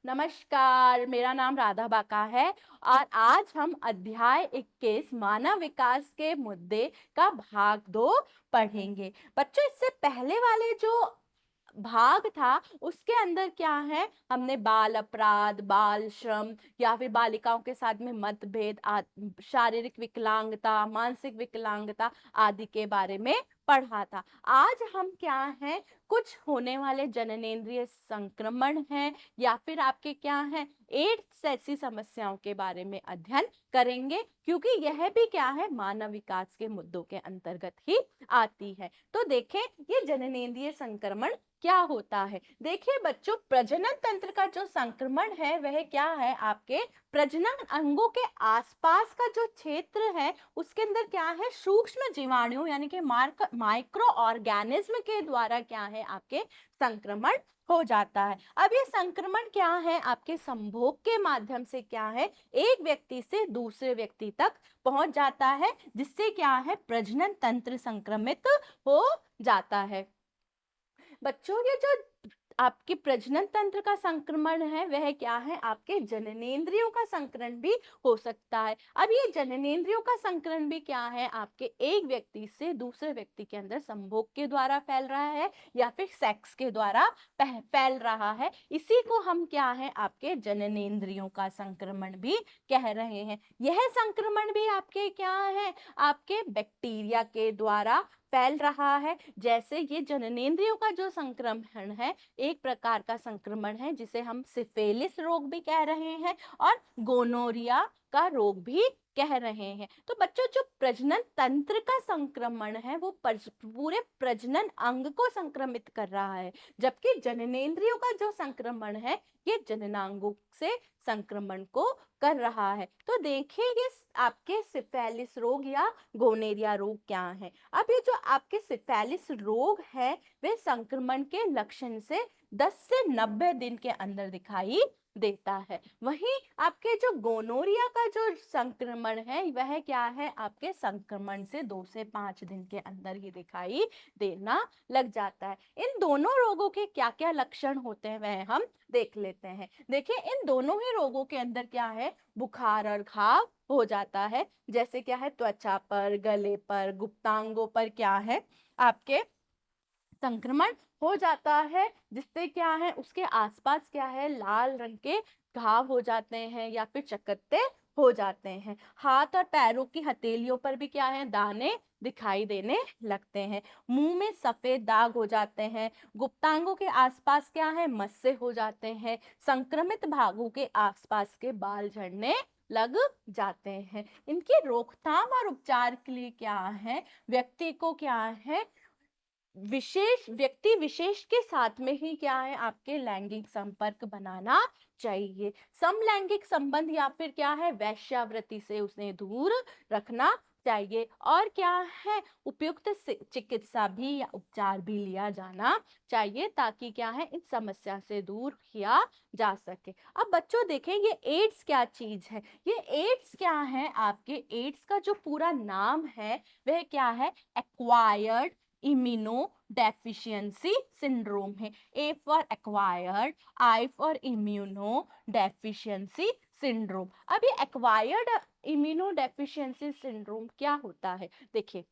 नमस्कार, मेरा नाम राधा बाका है और आज हम अध्याय 21 मानव विकास के मुद्दे का भाग 2 पढ़ेंगे। बच्चों, इससे पहले वाले जो भाग था उसके अंदर क्या है, हमने बाल अपराध, बाल श्रम या फिर बालिकाओं के साथ में मतभेद, शारीरिक विकलांगता, मानसिक विकलांगता आदि के बारे में पढ़ा था। आज हम क्या है, कुछ होने वाले जननेंद्रिय संक्रमण हैं या फिर आपके क्या है, एड्स ऐसी समस्याओं के बारे में अध्ययन करेंगे, क्योंकि यह भी क्या है, मानव विकास के मुद्दों के अंतर्गत ही आती है। तो देखें, ये जननेंद्रिय संक्रमण क्या होता है। देखिए बच्चों, प्रजनन तंत्र का जो संक्रमण है वह क्या है, आपके प्रजनन अंगों के आसपास का जो क्षेत्र है उसके अंदर क्या है, सूक्ष्म जीवाणु यानी कि माइक्रो ऑर्गेनिज्म के द्वारा क्या है, आपके संक्रमण हो जाता है। अब ये संक्रमण क्या है, आपके संभोग के माध्यम से क्या है, एक व्यक्ति से दूसरे व्यक्ति तक पहुंच जाता है, जिससे क्या है, प्रजनन तंत्र संक्रमित हो जाता है। बच्चों, ये जो आपके प्रजनन तंत्र का संक्रमण है वह क्या है, आपके जननेंद्रियों का संक्रमण भी हो सकता है। अब ये जननेंद्रियों का संक्रमण भी क्या है, आपके एक व्यक्ति से दूसरे व्यक्ति के अंदर संभोग के द्वारा फैल रहा है या फिर सेक्स के द्वारा फैल रहा है। इसी को हम क्या है, आपके जननेंद्रियों का संक्रमण भी कह रहे हैं। यह संक्रमण भी आपके क्या है, आपके बैक्टीरिया के द्वारा फैल रहा है। जैसे ये जननेंद्रियों का जो संक्रमण है एक प्रकार का संक्रमण है जिसे हम सिफिलिस रोग भी कह रहे हैं और गोनोरिया का रोग भी कह रहे हैं। तो बच्चों, जो प्रजनन तंत्र का संक्रमण है वो पूरे प्रजनन अंग को संक्रमित कर रहा है, जबकि जननेंद्रियों का जो संक्रमण है ये जननांगों से संक्रमण को कर रहा है। तो देखिए, ये आपके सिफिलिस रोग या गोनेरिया रोग क्या है। अब ये जो आपके सिफिलिस रोग है वे संक्रमण के लक्षण से 10 से 90 दिन के अंदर दिखाई देता है। वहीं आपके जो गोनोरिया का जो संक्रमण है वह क्या है, आपके संक्रमण से 2 से 5 दिन के अंदर ही दिखाई देना लग जाता है। इन दोनों रोगों के क्या क्या लक्षण होते हैं वह हम देख लेते हैं। देखिए, इन दोनों ही रोगों के अंदर क्या है, बुखार और घाव हो जाता है। जैसे क्या है, त्वचा पर, गले पर, गुप्तांगों पर क्या है, आपके संक्रमण हो जाता है, जिससे क्या है, उसके आसपास क्या है, लाल रंग के घाव हो जाते हैं या फिर चकत्ते हो जाते हैं। हाथ और पैरों की हथेलियों पर भी क्या है, दाने दिखाई देने लगते हैं। मुंह में सफेद दाग हो जाते हैं। गुप्तांगों के आसपास क्या है, मस्से हो जाते हैं। संक्रमित भागों के आसपास के बाल झड़ने लग जाते हैं। इनकी रोकथाम और उपचार के लिए क्या है, व्यक्ति को क्या है, व्यक्ति विशेष के साथ में ही क्या है, आपके लैंगिक संपर्क बनाना चाहिए। समलैंगिक संबंध या फिर क्या है, वैश्यावृत्ति से उसे दूर रखना चाहिए। और क्या है, उपयुक्त चिकित्सा भी या उपचार भी लिया जाना चाहिए, ताकि क्या है, इन समस्या से दूर किया जा सके। अब बच्चों देखें, ये एड्स क्या चीज है। ये एड्स क्या है, आपके एड्स का जो पूरा नाम है वह क्या है, एक्वायर्ड इम्यूनो डेफिशिएंसी सिंड्रोम है। A for acquired, I for immuno deficiency syndrome. अब ये एक्वायर्ड इम्यूनो डेफिशिएंसी सिंड्रोम क्या होता है, देखिए,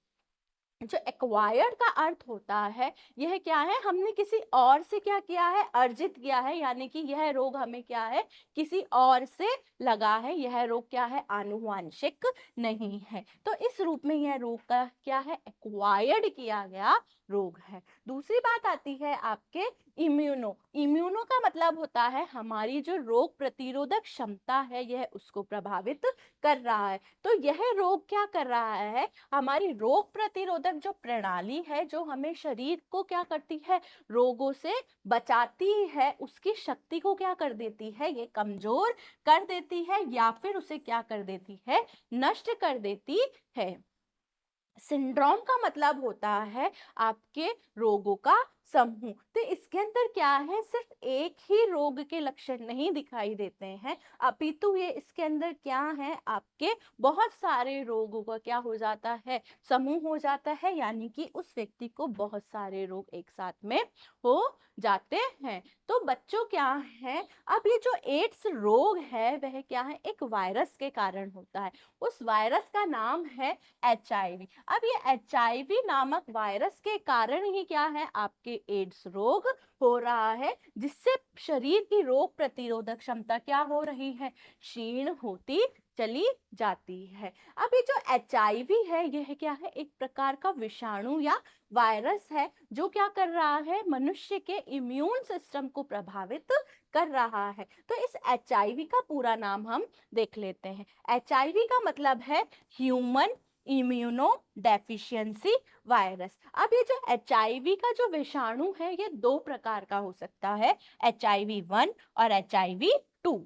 जो एक्वायर्ड का अर्थ होता है, यह क्या है, हमने किसी और से क्या किया है, अर्जित किया है, यानी कि यह रोग हमें क्या है, किसी और से लगा है। यह रोग क्या है, आनुवांशिक नहीं है। तो इस रूप में यह रोग का क्या है, एक्वायर्ड किया गया रोग है। दूसरी बात आती है आपके इम्यूनो। इम्यूनो का मतलब होता है हमारी जो रोग प्रतिरोधक क्षमता है यह उसको प्रभावित कर रहा है। तो यह रोग क्या कर रहा है, हमारी रोग प्रतिरोधक जो प्रणाली है, जो हमें शरीर को क्या करती है, रोगों से बचाती है, उसकी शक्ति को क्या कर देती है, ये कमजोर कर देती है या फिर उसे क्या कर देती है, नष्ट कर देती है। सिंड्रोम का मतलब होता है आपके रोगों का समूह। तो इसके अंदर क्या है, सिर्फ एक ही रोग के लक्षण नहीं दिखाई देते हैं, अपितु ये इसके अंदर क्या है, आपके बहुत सारे रोगों का क्या हो जाता है, समूह हो जाता है, यानी कि उस व्यक्ति को बहुत सारे रोग एक साथ में हो जाते हैं। तो बच्चों क्या है, अब ये जो एड्स रोग है वह क्या है, एक वायरस के कारण होता है। उस वायरस का नाम है HIV। अब ये HIV नामक वायरस के कारण ही क्या है, आपके एड्स रोग हो रहा है, जिससे शरीर की रोग प्रतिरोधक क्षमता क्या हो रही है, क्षीण होती चली जाती है। अब ये जो HIV है, यह क्या है, एक प्रकार का विषाणु या वायरस है, जो क्या कर रहा है, मनुष्य के इम्यून सिस्टम को प्रभावित कर रहा है। तो इस HIV का पूरा नाम हम देख लेते हैं। HIV का मतलब है ह्यूमन इम्यूनो डेफिशिएंसी वायरस। अब ये जो HIV का जो विषाणु है, ये दो प्रकार का हो सकता है, HIV-1 और HIV-2।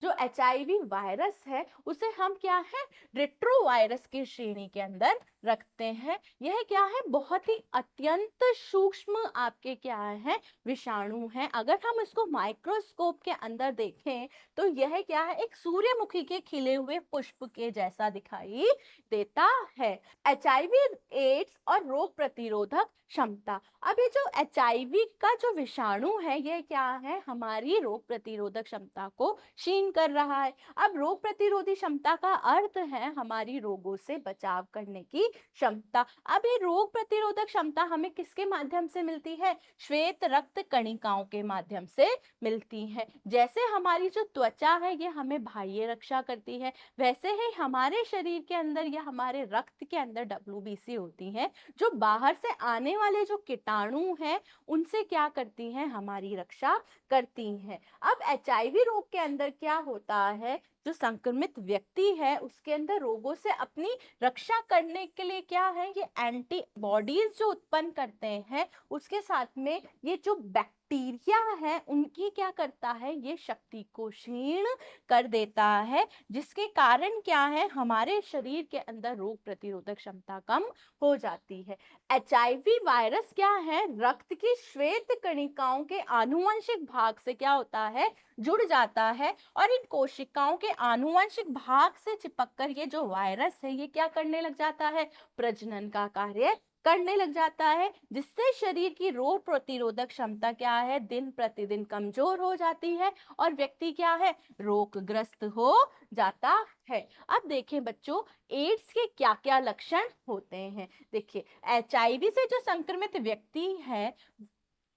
जो HIV वायरस है उसे हम क्या है, रेट्रो वायरस की श्रेणी के अंदर रखते हैं। यह क्या है, बहुत ही अत्यंत सूक्ष्म आपके क्या है, विषाणु है। अगर हम इसको माइक्रोस्कोप के अंदर देखें तो यह क्या है, एक सूर्यमुखी के खिले हुए पुष्प के जैसा दिखाई देता है। HIV, एड्स और रोग प्रतिरोधक क्षमता। अब ये जो HIV का जो विषाणु है, ये क्या है, हमारी रोग प्रतिरोधक क्षमता को क्षीण कर रहा है। अब रोग प्रतिरोधी क्षमता का अर्थ है हमारी रोगों से बचाव करने की क्षमता। अब ये रोग प्रतिरोधक क्षमता हमें किसके माध्यम से मिलती है, श्वेत रक्त कणिकाओं के माध्यम से मिलती है। जैसे हमारी जो त्वचा है ये हमें बाह्य रक्षा करती है, वैसे ही हमारे शरीर के अंदर या हमारे रक्त के अंदर WBC होती है, जो बाहर से आने वाले जो कीटाणु हैं उनसे क्या करती हैं, हमारी रक्षा करती हैं। अब HIV रोग के अंदर क्या होता है, जो संक्रमित व्यक्ति है उसके अंदर रोगों से अपनी रक्षा करने के लिए क्या है, ये एंटीबॉडीज जो उत्पन्न करते हैं, उसके साथ में ये जो बैक्टीरिया है उनकी क्या करता है, ये शक्ति को क्षीण कर देता है, जिसके कारण क्या है, हमारे शरीर के अंदर रोग प्रतिरोधक क्षमता कम हो जाती है। HIV वायरस क्या है, रक्त की श्वेत कणिकाओं के आनुवंशिक भाग से क्या होता है, जुड़ जाता है, और इन कोशिकाओं के आनुवंशिक भाग से चिपककर ये जो वायरस है ये क्या करने लग जाता है, प्रजनन का कार्य करने लग जाता है, जिससे शरीर की रोग प्रतिरोधक क्षमता क्या है, दिन प्रतिदिन कमजोर हो जाती है और व्यक्ति क्या है, रोगग्रस्त हो जाता है। अब देखें बच्चों, एड्स के क्या क्या लक्षण होते हैं। देखिए, HIV से जो संक्रमित व्यक्ति है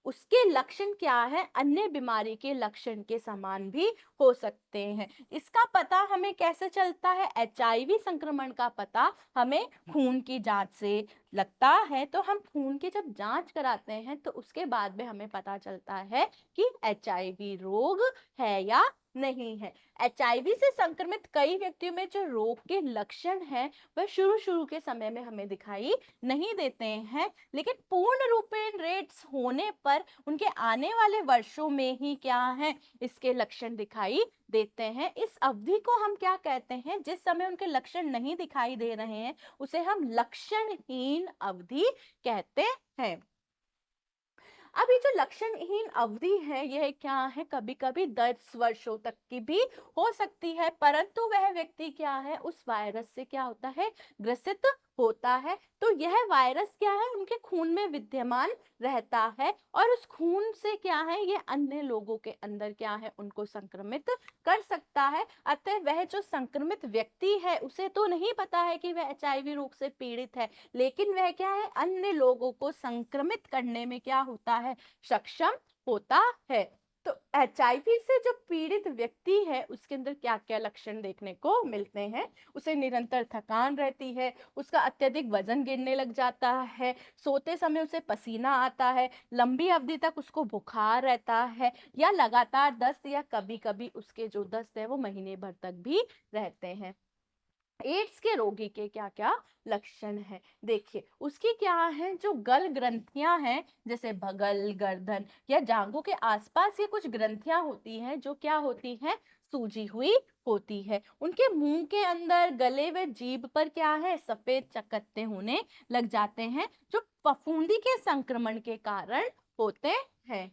उसके लक्षण क्या है, अन्य बीमारी के लक्षण के समान भी हो सकते हैं। इसका पता हमें कैसे चलता है, HIV संक्रमण का पता हमें खून की जांच से लगता है। तो हम खून की जब जांच कराते हैं तो उसके बाद में हमें पता चलता है कि HIV रोग है या नहीं है। HIV से संक्रमित कई व्यक्तियों में जो रोग के लक्षण हैं वह शुरू के समय में हमें दिखाई नहीं देते हैं, लेकिन पूर्ण रूपेण रेट्स होने पर उनके आने वाले वर्षों में ही क्या है, इसके लक्षण दिखाई देते हैं। इस अवधि को हम क्या कहते हैं, जिस समय उनके लक्षण नहीं दिखाई दे रहे हैं उसे हम लक्षणहीन अवधि कहते हैं। अब ये जो लक्षणहीन अवधि है यह क्या है, कभी कभी 10 वर्षों तक की भी हो सकती है, परंतु वह व्यक्ति क्या है, उस वायरस से क्या होता है, ग्रसित होता है। तो यह वायरस क्या है, उनके खून में विद्यमान रहता है और उस खून से क्या है, ये अन्य लोगों के अंदर क्या है, उनको संक्रमित कर सकता है। अतः वह जो संक्रमित व्यक्ति है उसे तो नहीं पता है कि वह HIV रोग से पीड़ित है, लेकिन वह क्या है, अन्य लोगों को संक्रमित करने में क्या होता है, सक्षम होता है। तो HIV से जो पीड़ित व्यक्ति है उसके अंदर क्या क्या लक्षण देखने को मिलते हैं, उसे निरंतर थकान रहती है, उसका अत्यधिक वजन गिरने लग जाता है, सोते समय उसे पसीना आता है, लंबी अवधि तक उसको बुखार रहता है, या लगातार दस्त, या कभी कभी उसके जो दस्त है वो महीने भर तक भी रहते हैं। एड्स के रोगी के क्या क्या लक्षण है, देखिए उसकी क्या है, जो गल ग्रंथियां हैं, जैसे बगल, गर्दन या जांघों के आसपास ये कुछ ग्रंथियां होती हैं जो क्या होती हैं, सूजी हुई होती है। उनके मुंह के अंदर, गले व जीभ पर क्या है, सफेद चकत्ते होने लग जाते हैं, जो फफूंदी के संक्रमण के कारण होते हैं।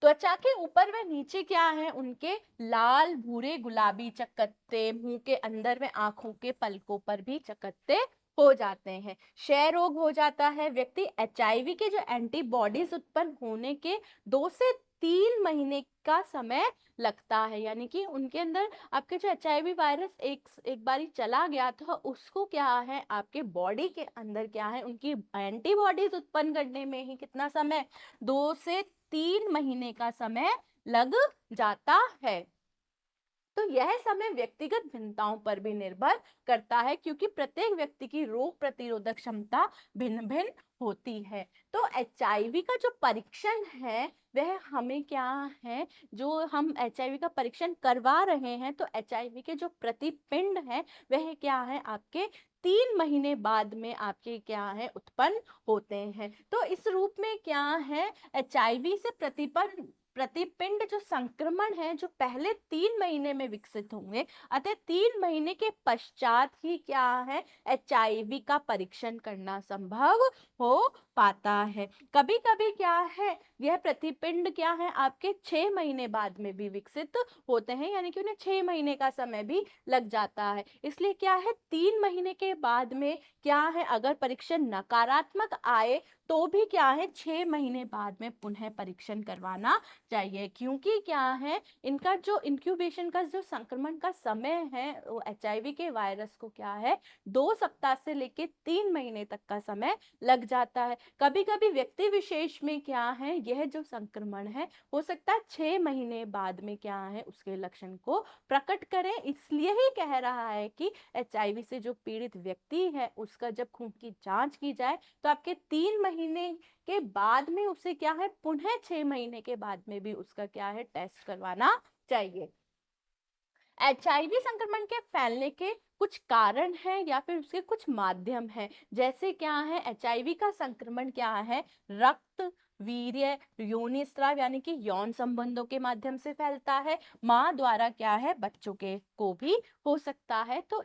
त्वचा के ऊपर व नीचे क्या है, उनके लाल भूरे गुलाबी चकत्ते, मुंह के अंदर में आंखों के पलकों पर भी चकत्ते हो जाते हैं। क्षय रोग हो जाता है। व्यक्ति एचआईवी के जो एंटीबॉडीज उत्पन्न होने के 2 से 3 महीने का समय लगता है, यानी कि उनके अंदर आपके जो एचआईवी वायरस एक बारी चला गया था, उसको क्या है आपके बॉडी के अंदर क्या है उनकी एंटीबॉडीज उत्पन्न करने में ही कितना समय, 2 से 3 महीने का समय लग जाता है। तो यह समय व्यक्तिगत भिन्नताओं पर भी निर्भर करता है, क्योंकि प्रत्येक व्यक्ति की रोग प्रतिरोधक क्षमता भिन्न भिन्न होती है। तो एचआईवी का जो परीक्षण है वह हमें क्या है, जो हम एचआईवी का परीक्षण करवा रहे हैं, तो एचआईवी के जो प्रतिपिंड है वह क्या है आपके 3 महीने बाद में आपके क्या है उत्पन्न होते हैं। तो इस रूप में क्या है, एचआईवी से प्रतिपिंड जो संक्रमण है जो पहले 3 महीने में विकसित होंगे, अतः 3 महीने के पश्चात ही क्या है एचआईवी का परीक्षण करना संभव हो पाता है। कभी कभी क्या है यह प्रतिपिंड क्या है आपके 6 महीने बाद में भी विकसित होते हैं, यानी कि उन्हें 6 महीने का समय भी लग जाता है। इसलिए क्या है 3 महीने के बाद में क्या है अगर परीक्षण नकारात्मक आए तो भी क्या है 6 महीने बाद में पुनः परीक्षण करवाना चाहिए, क्योंकि क्या है इनका जो इंक्यूबेशन का जो संक्रमण का समय है वो एचआईवी के वायरस को क्या है 2 सप्ताह से लेके 3 महीने तक का समय लग जाता है। कभी कभी व्यक्ति विशेष में क्या है यह जो संक्रमण है हो सकता है 6 महीने बाद में क्या है उसके लक्षण को प्रकट करें। इसलिए ही कह रहा है कि एचआईवी से जो पीड़ित व्यक्ति है उसका जब खून की जांच की जाए तो आपके 3 महीने के बाद में उसे क्या है पुनः 6 महीने के बाद में भी उसका क्या है टेस्ट करवाना चाहिए। एचआईवी संक्रमण के फैलने के कुछ कारण हैं या फिर उसके कुछ माध्यम हैं, जैसे क्या है एचआईवी का संक्रमण क्या है रक्त, वीर्य, योनि स्राव यानी कि यौन संबंधों के माध्यम से फैलता है। माँ द्वारा क्या है बच्चों के को भी हो सकता है। तो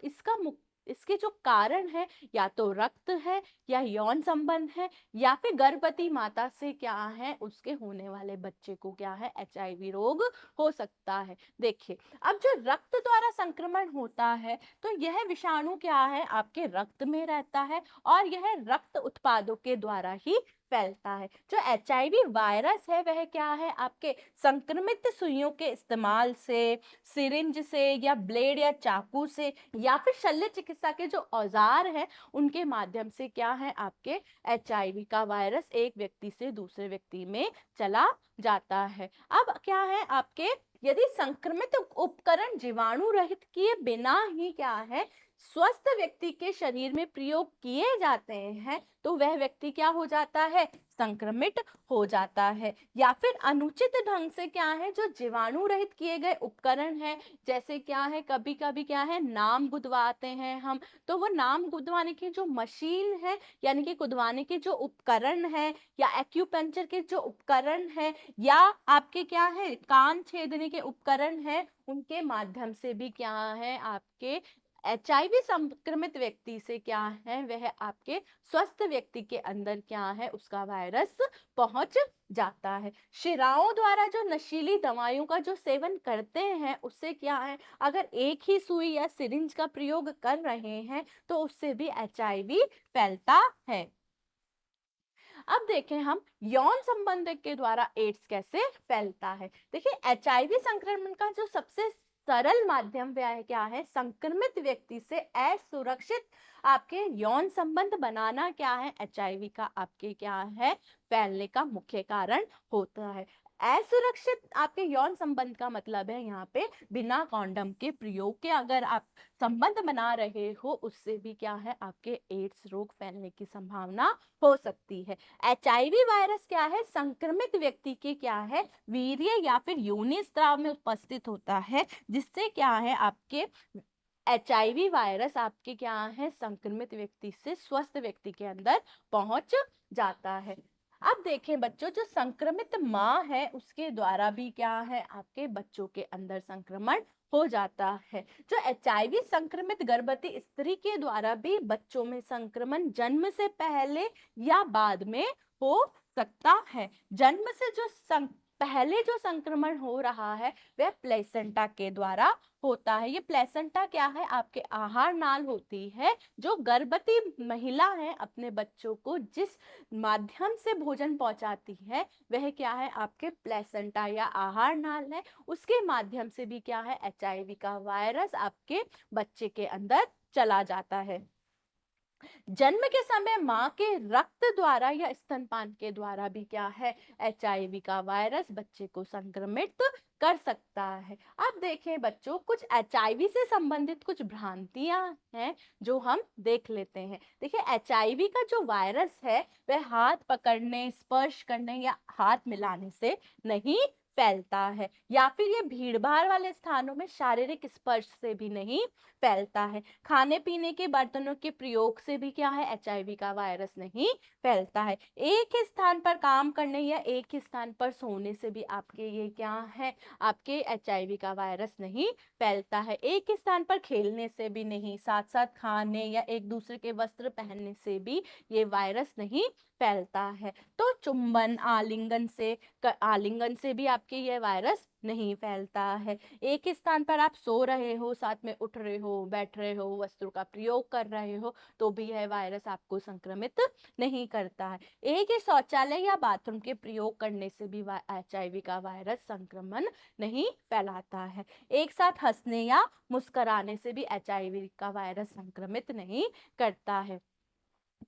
इसके जो कारण है या तो रक्त है या यौन संबंध है या फिर गर्भवती माता से क्या है उसके होने वाले बच्चे को क्या है एचआईवी रोग हो सकता है। देखिए अब जो रक्त द्वारा संक्रमण होता है तो यह विषाणु क्या है आपके रक्त में रहता है और यह रक्त उत्पादों के द्वारा ही फैलता है। जो एचआईवी वायरस है वह क्या है आपके संक्रमित सुइयों के इस्तेमाल से, सिरिंज से या ब्लेड या चाकू से या फिर शल्य चिकित्सा के जो औजार हैं उनके माध्यम से क्या है आपके एचआईवी का वायरस एक व्यक्ति से दूसरे व्यक्ति में चला जाता है। अब क्या है आपके यदि संक्रमित उपकरण जीवाणु रहित किए बिना ही क्या है स्वस्थ व्यक्ति के शरीर में प्रयोग किए जाते हैं तो वह व्यक्ति क्या हो जाता है संक्रमित हो जाता है। या फिर अनुचित ढंग से क्या है जो जीवाणु रहित किए गए उपकरण हैं, जैसे क्या है कभी कभी क्या है नाम गुदवाते हैं हम, तो वो नाम गुदवाने की जो मशीन है यानी कि गुदवाने के जो उपकरण है या एक्यूपंक्चर के जो उपकरण है या आपके क्या है कान छेदने के उपकरण है, उनके माध्यम से भी क्या है आपके एचआईवी संक्रमित व्यक्ति से क्या है वह आपके स्वस्थ व्यक्ति के अंदर क्या है उसका वायरस पहुंच जाता है। शिराओं द्वारा जो नशीली दवाइयों का जो सेवन करते हैं उससे क्या है अगर एक ही सुई या सिरिंज का प्रयोग कर रहे हैं तो उससे भी एचआईवी फैलता है। अब देखें हम यौन संबंध के द्वारा एड्स कैसे फैलता है। देखिए एचआईवी संक्रमण का जो सबसे सरल माध्यम वह क्या है संक्रमित व्यक्ति से असुरक्षित आपके यौन संबंध बनाना क्या है एचआईवी का आपके क्या है फैलने का मुख्य कारण होता है। असुरक्षित आपके यौन संबंध का मतलब है यहाँ पे बिना कॉन्डम के प्रयोग के अगर आप संबंध बना रहे हो उससे भी क्या है आपके एड्स रोग फैलने की संभावना हो सकती है। एचआईवी वायरस क्या है संक्रमित व्यक्ति के क्या है वीर्य या फिर योनि स्राव में उपस्थित होता है, जिससे क्या है आपके एचआईवी वायरस आपके क्या है संक्रमित व्यक्ति से स्वस्थ व्यक्ति के अंदर पहुंच जाता है। अब देखें बच्चों जो संक्रमित माँ है उसके द्वारा भी क्या है आपके बच्चों के अंदर संक्रमण हो जाता है। जो एचआईवी संक्रमित गर्भवती स्त्री के द्वारा भी बच्चों में संक्रमण जन्म से पहले या बाद में हो सकता है। जन्म से पहले जो संक्रमण हो रहा है वह प्लेसेंटा के द्वारा होता है। ये प्लेसेंटा क्या है? आपके आहार नाल होती है जो गर्भवती महिला है अपने बच्चों को जिस माध्यम से भोजन पहुंचाती है वह क्या है? आपके प्लेसेंटा या आहार नाल है। उसके माध्यम से भी क्या है? एचआईवी का वायरस आपके बच्चे के अंदर चला जाता है। जन्म के समय माँ के रक्त द्वारा या स्तनपान के द्वारा भी क्या है? एचआईवी का वायरस बच्चे को संक्रमित कर सकता है। अब देखें बच्चों, कुछ एचआईवी से संबंधित कुछ भ्रांतियां हैं जो हम देख लेते हैं। देखिए, एचआईवी का जो वायरस है वह हाथ पकड़ने, स्पर्श करने या हाथ मिलाने से नहीं फैलता है, या फिर ये भीड़ भाड़ वाले स्थानों में शारीरिक स्पर्श से भी नहीं फैलता है। खाने पीने के बर्तनों के प्रयोग से भी क्या है? एचआईवी का वायरस नहीं फैलता है। एक ही स्थान पर काम करने या एक ही स्थान पर सोने से भी आपके ये क्या है? आपके एचआईवी का वायरस नहीं फैलता है। एक ही स्थान पर खेलने से भी नहीं, साथ साथ खाने या एक दूसरे के वस्त्र पहनने से भी ये वायरस नहीं फैलता है। तो चुंबन, आलिंगन से भी आपके ये वायरस नहीं फैलता है। एक ही स्थान पर आप सो रहे हो, साथ में उठ रहे हो, बैठ रहे हो, वस्त्रों का प्रयोग कर रहे हो, तो भी यह वायरस आपको संक्रमित नहीं करता है। एक ही शौचालय या बाथरूम के प्रयोग करने से भी एचआईवी का वायरस संक्रमण नहीं फैलाता है। एक साथ हंसने या मुस्कुराने से भी एचआईवी का वायरस संक्रमित नहीं करता है।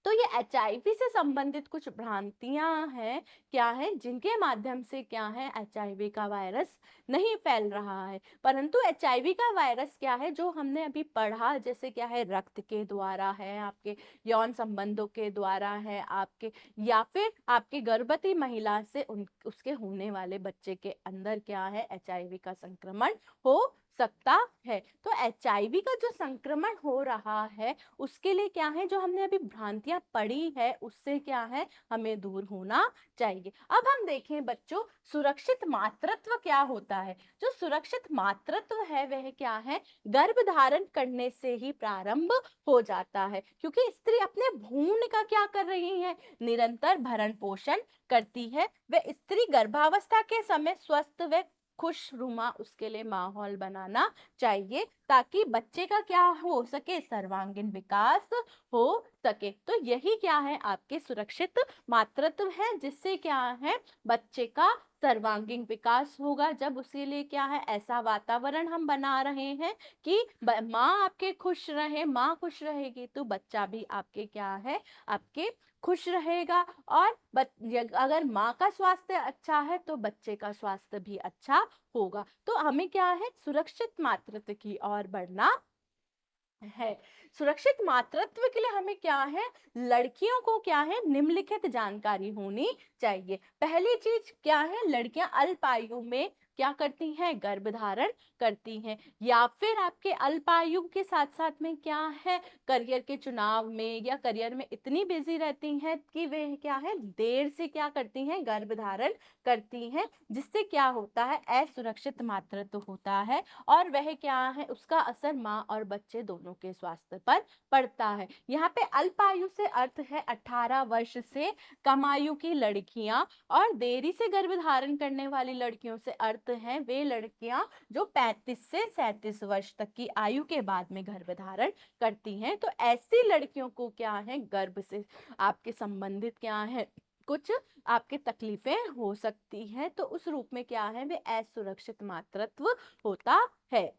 तो ये एचआईवी से संबंधित कुछ भ्रांतियां हैं, क्या है, जिनके माध्यम से क्या है? एचआईवी का वायरस नहीं फैल रहा है। परंतु एचआईवी का वायरस क्या है जो हमने अभी पढ़ा, जैसे क्या है? रक्त के द्वारा है, आपके यौन संबंधों के द्वारा है, आपके या फिर आपके गर्भवती महिला से उसके होने वाले बच्चे के अंदर क्या है? एचआईवी का संक्रमण हो सकता है। तो एचआईवी का जो संक्रमण हो रहा है उसके लिए क्या है? जो हमने अभी भ्रांतियां पढ़ी है उससे क्या है? हमें दूर होना चाहिए। अब हम देखें बच्चों, सुरक्षित मातृत्व क्या होता है? जो सुरक्षित मातृत्व है वह क्या है? गर्भ धारण करने से ही प्रारंभ हो जाता है, क्योंकि स्त्री अपने भ्रूण का क्या कर रही है? निरंतर भरण पोषण करती है। वह स्त्री गर्भावस्था के समय स्वस्थ व खुशनुमा उसके लिए माहौल बनाना चाहिए, ताकि बच्चे का क्या हो सके? सर्वांगीण विकास हो सके। तो यही क्या है? आपके सुरक्षित मातृत्व है, जिससे क्या है? बच्चे का सर्वांगीण विकास होगा। जब उसके लिए क्या है? ऐसा वातावरण हम बना रहे हैं कि माँ आपके खुश रहे, माँ खुश रहेगी तो बच्चा भी आपके क्या है? आपके खुश रहेगा। और अगर माँ का स्वास्थ्य अच्छा है तो बच्चे का स्वास्थ्य भी अच्छा होगा। तो हमें क्या है? सुरक्षित मातृत्व की ओर बढ़ना है। सुरक्षित मातृत्व के लिए हमें क्या है? लड़कियों को क्या है? निम्नलिखित जानकारी होनी चाहिए। पहली चीज क्या है? लड़कियां अल्पायु में क्या करती हैं? गर्भधारण करती हैं, या फिर आपके अल्पायु के साथ साथ में क्या है? करियर के चुनाव में या करियर में इतनी बिजी रहती हैं कि वे क्या है? देर से क्या करती हैं? गर्भधारण करती हैं, जिससे क्या होता है? असुरक्षित मातृत्व होता है, और वह क्या है? उसका असर माँ और बच्चे दोनों के स्वास्थ्य पर पड़ता है। यहाँ पे अल्पायु से अर्थ है 18 वर्ष से कम आयु की लड़कियां, और देरी से गर्भधारण करने वाली लड़कियों से अर्थ है वे लड़कियां जो 35 से 37 वर्ष तक की आयु के बाद में गर्भधारण करती हैं। तो ऐसी लड़कियों को क्या है? गर्भ से आपके संबंधित क्या है? कुछ आपके तकलीफें हो सकती हैं, तो उस रूप में क्या है? वे असुरक्षित मातृत्व होता है।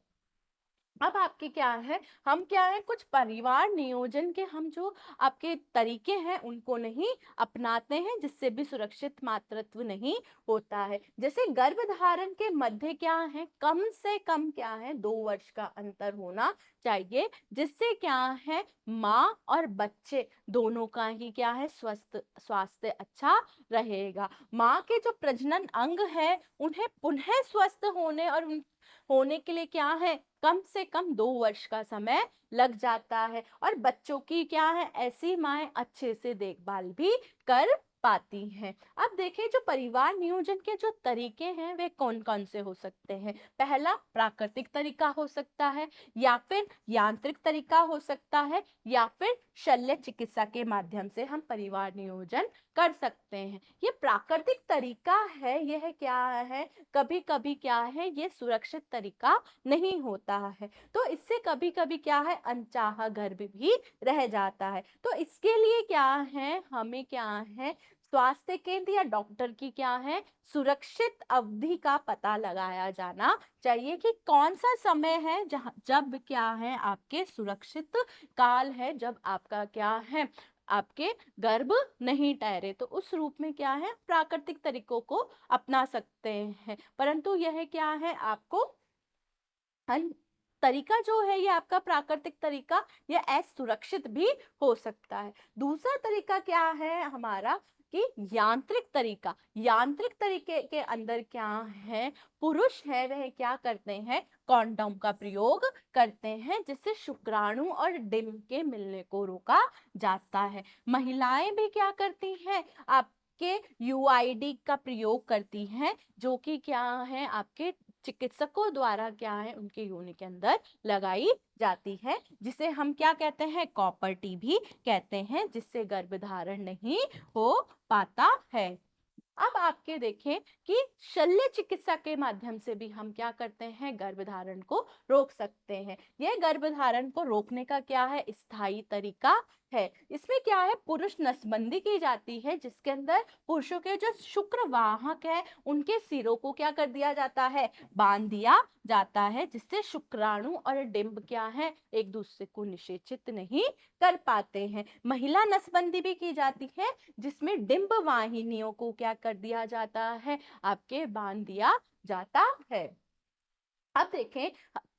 अब आपके क्या है? हम क्या है? कुछ परिवार नियोजन के हम जो आपके तरीके हैं उनको नहीं अपनाते हैं, जिससे भी सुरक्षित मातृत्व नहीं होता है। जैसे गर्भधारण के मध्य क्या है? कम से कम क्या है? 2 वर्ष का अंतर होना चाहिए, जिससे क्या है? माँ और बच्चे दोनों का ही क्या है? स्वास्थ्य अच्छा रहेगा। माँ के जो प्रजनन अंग है उन्हें पुनः स्वस्थ होने और होने के लिए क्या है? कम से कम 2 वर्ष का समय लग जाता है, और बच्चों की क्या है? ऐसी माएँ अच्छे से देखभाल भी कर पाती हैं। अब देखिए, जो परिवार नियोजन के जो तरीके हैं वे कौन कौन से हो सकते हैं? पहला, प्राकृतिक तरीका हो सकता है, या फिर यांत्रिक तरीका हो सकता है, या फिर शल्य चिकित्सा के माध्यम से हम परिवार नियोजन कर सकते हैं। ये प्राकृतिक तरीका है, यह क्या है, कभी कभी क्या है, ये सुरक्षित तरीका नहीं होता है, तो इससे कभी कभी क्या है, अनचाहा गर्भ भी रह जाता है। तो इसके लिए क्या है, हमें क्या है, स्वास्थ्य केंद्र या डॉक्टर की क्या है, सुरक्षित अवधि का पता लगाया जाना चाहिए कि कौन सा समय है जहाँ जब क्या है आपके सुरक्षित काल है, जब आपका क्या है, आपके गर्भ नहीं ठहरे, तो उस रूप में क्या है, प्राकृतिक तरीकों को अपना सकते हैं। परंतु यह क्या है, आपको तरीका जो है, ये आपका प्राकृतिक तरीका, ये असुरक्षित भी हो सकता है। दूसरा तरीका क्या है हमारा, कि यांत्रिक तरीका। यांत्रिक तरीके के अंदर क्या है, पुरुष है वह क्या करते हैं, कॉन्डोम का प्रयोग करते हैं, जिससे शुक्राणु और डिंब के मिलने को रोका जाता है। महिलाएं भी क्या करती हैं, आपके यूआईडी का प्रयोग करती हैं, जो कि क्या है, आपके चिकित्सकों द्वारा क्या है, उनके योनि के अंदर लगाई जाती है, जिसे हम क्या कहते हैं, कॉपर टी भी कहते हैं, जिससे गर्भधारण नहीं हो पाता है। अब आपके देखें कि शल्य चिकित्सा के माध्यम से भी हम क्या करते हैं, गर्भधारण को रोक सकते हैं। यह गर्भधारण को रोकने का क्या है, स्थायी तरीका है। इसमें क्या है, पुरुष नसबंदी की जाती है, जिसके अंदर पुरुषों के जो शुक्र वाहक है, उनके सिरों को क्या कर दिया जाता है, बांध दिया जाता है, जिससे शुक्राणु और डिंब क्या है, एक दूसरे को निषेचित नहीं कर पाते हैं। महिला नसबंदी भी की जाती है, जिसमें डिंब वाहिनियों को क्या कर दिया जाता है, आपके बांध दिया जाता है। अब देखें,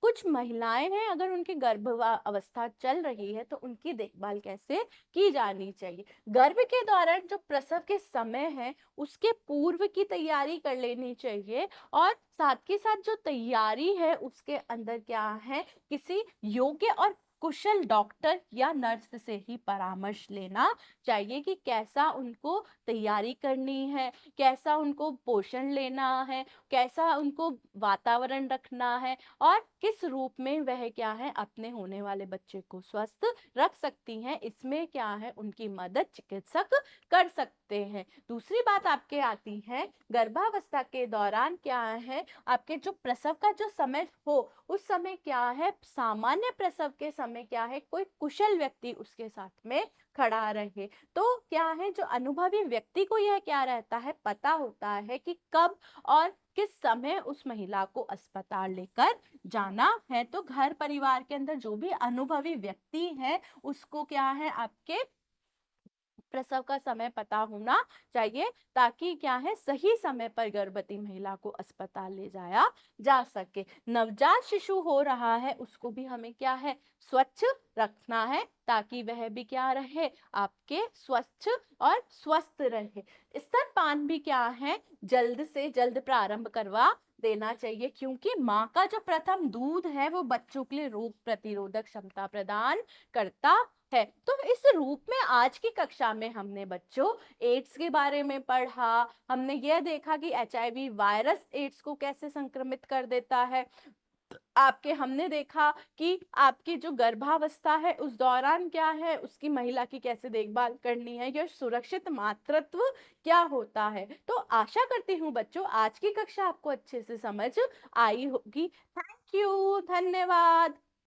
कुछ महिलाएं हैं, अगर उनकी गर्भावस्था चल रही है, तो उनकी देखभाल कैसे की जानी चाहिए। गर्भ के दौरान जो प्रसव के समय है, उसके पूर्व की तैयारी कर लेनी चाहिए, और साथ के साथ जो तैयारी है, उसके अंदर क्या है, किसी योग्य और कुशल डॉक्टर या नर्स से ही परामर्श लेना चाहिए, कि कैसा उनको तैयारी करनी है, कैसा उनको पोषण लेना है, कैसा उनको वातावरण रखना है, और किस रूप में वह क्या है, अपने होने वाले बच्चे को स्वस्थ रख सकती हैं। इसमें क्या है, उनकी मदद चिकित्सक कर सकते हैं। दूसरी बात आपके आती है, गर्भावस्था के दौरान क्या है, आपके जो प्रसव का जो समय हो, उस समय क्या है, सामान्य प्रसव के समय क्या है, कोई कुशल व्यक्ति उसके साथ में खड़ा रहे। तो क्या है, जो अनुभवी व्यक्ति को यह क्या रहता है, पता होता है कि कब और किस समय उस महिला को अस्पताल लेकर जाना है। तो घर परिवार के अंदर जो भी अनुभवी व्यक्ति है, उसको क्या है, आपके प्रसव का समय पता होना चाहिए, ताकि क्या है, सही समय पर गर्भवती महिला को अस्पताल ले जाया जा सके। नवजात शिशु हो रहा है, उसको भी हमें क्या है, स्वच्छ रखना है, ताकि वह भी क्या रहे, आपके स्वच्छ और स्वस्थ रहे। स्तनपान भी क्या है, जल्द से जल्द प्रारंभ करवा देना चाहिए, क्योंकि माँ का जो प्रथम दूध है, वो बच्चों के लिए रोग प्रतिरोधक क्षमता प्रदान करता है। तो इस रूप में आज की कक्षा में हमने बच्चों एड्स के बारे में पढ़ा, हमने यह देखा कि एचआईवी वायरस एड्स को कैसे संक्रमित कर देता है। आपके हमने देखा कि आपकी जो गर्भावस्था है, उस दौरान क्या है, उसकी महिला की कैसे देखभाल करनी है, यह सुरक्षित मातृत्व क्या होता है। तो आशा करती हूँ बच्चों, आज की कक्षा आपको अच्छे से समझ आई होगी। थैंक यू, धन्यवाद।